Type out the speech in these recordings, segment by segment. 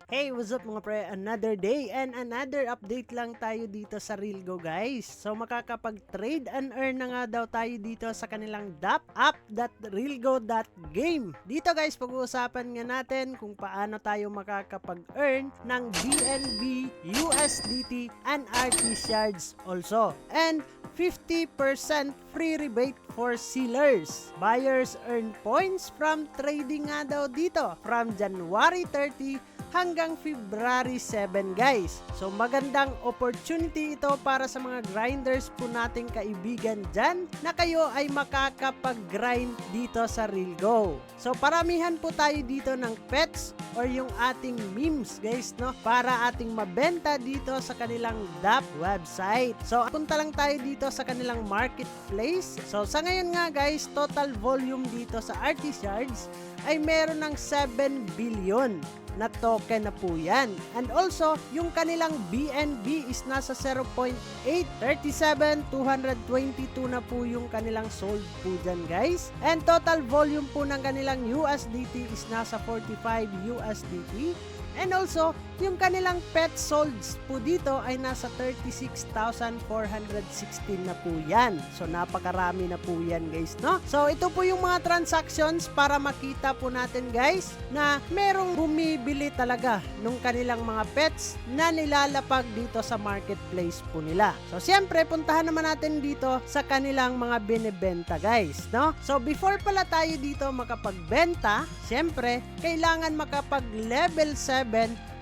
Hey, what's up mga pre? Another day and another update lang tayo dito sa Realgo guys. So makakapag-trade and earn na nga daw tayo dito sa kanilang DApp app.realgo.game. Dito guys, pag-uusapan nga natin kung paano tayo makakapag-earn ng BNB, USDT, and RT shards also. And 50% free rebate for sellers. Buyers earn points from trading nga daw dito from January 30 hanggang February 7 guys. So magandang opportunity ito para sa mga grinders po nating kaibigan dyan na kayo ay makakapag-grind dito sa Realgo. So paramihan po tayo dito ng pets or yung ating memes guys, no, para ating mabenta dito sa kanilang DApp website. So punta lang tayo dito sa kanilang marketplace. So sa ngayon nga guys, total volume dito sa RT shards ay meron ng 7 billion na token na po yan. And also, yung kanilang BNB is nasa 0.837, 222 na po yung kanilang sold po dyan guys. And total volume po ng kanilang USDT is nasa 45 USDT. And also, yung kanilang pet solds po dito ay nasa 36,416 na po yan. So, napakarami na po yan guys, no? So, ito po yung mga transactions para makita po natin guys na merong bumibili talaga nung kanilang mga pets na nilalapag dito sa marketplace po nila. So, siyempre, puntahan naman natin dito sa kanilang mga binibenta guys, no? So, before pala tayo dito makapagbenta, siyempre, kailangan makapag level 7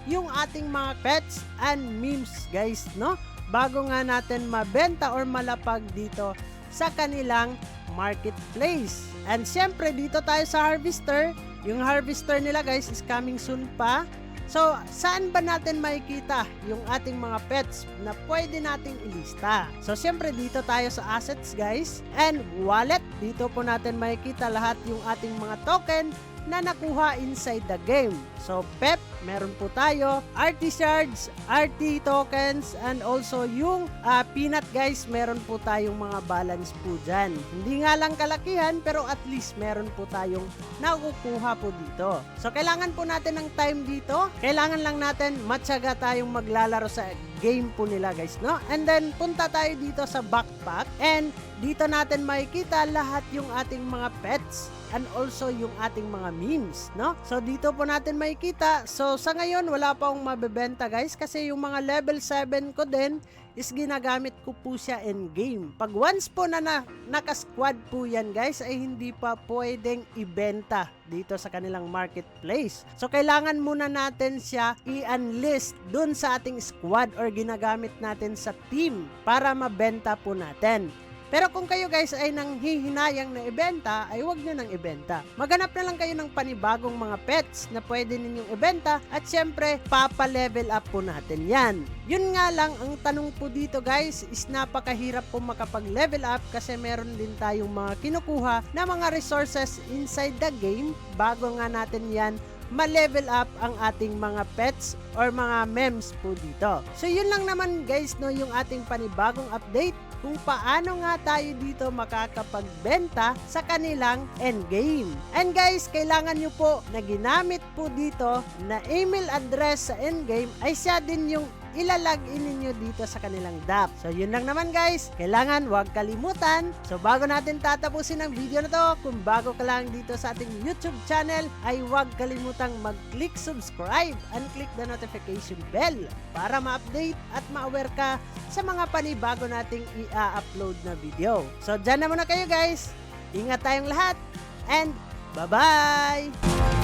yung ating mga pets and memes guys, no? Bago nga natin mabenta or malapag dito sa kanilang marketplace. And syempre dito tayo sa harvester. Yung harvester nila guys is coming soon pa. So saan ba natin makikita yung ating mga pets na pwede nating ilista? So syempre dito tayo sa assets guys and wallet. Dito po natin makikita lahat yung ating mga token na nakuha inside the game. So PEP, meron po tayo, RT shards, RT tokens, and also yung peanut guys, meron po tayong mga balance po dyan. Hindi nga lang kalakihan, pero at least meron po tayong nakukuha po dito. So kailangan po natin ng time dito. Kailangan lang natin matyaga tayong maglalaro sa game po nila guys, no? And then punta tayo dito sa backpack and dito natin makikita lahat yung ating mga pets and also yung ating mga memes, no? So dito po natin makikita. So sa ngayon wala pa akong mabebenta guys kasi yung mga level 7 ko din is ginagamit ko po siya in game. Pag once po na naka-squad po yan guys ay hindi pa pwedeng ibenta dito sa kanilang marketplace. So kailangan muna natin siya i-unlist dun sa ating squad or ginagamit natin sa team para mabenta po natin. Pero kung kayo guys ay nanghihinayang na ibenta, ay huwag nyo nang ibenta. Maghanap na lang kayo ng panibagong mga pets na pwede ninyong ibenta at syempre, papa-level up po natin yan. Yun nga lang, ang tanong po dito guys is napakahirap po makapag-level up kasi meron din tayong mga kinukuha na mga resources inside the game bago nga natin yan ma-level up ang ating mga pets or mga memes po dito. So yun lang naman guys, no, yung ating panibagong update kung paano nga tayo dito makakapagbenta sa kanilang endgame. And guys, kailangan nyo po na ginamit po dito na email address sa endgame ay siya din yung ilalagin ninyo dito sa kanilang DApp. So yun lang naman guys, kailangan huwag kalimutan. So bago natin tatapusin ang video na to, kung bago ka lang dito sa ating YouTube channel ay huwag kalimutang mag-click subscribe and click the notification bell para ma-update at ma-aware ka sa mga panibago nating i-upload na video. So dyan na muna kayo guys, ingat tayong lahat and bye-bye!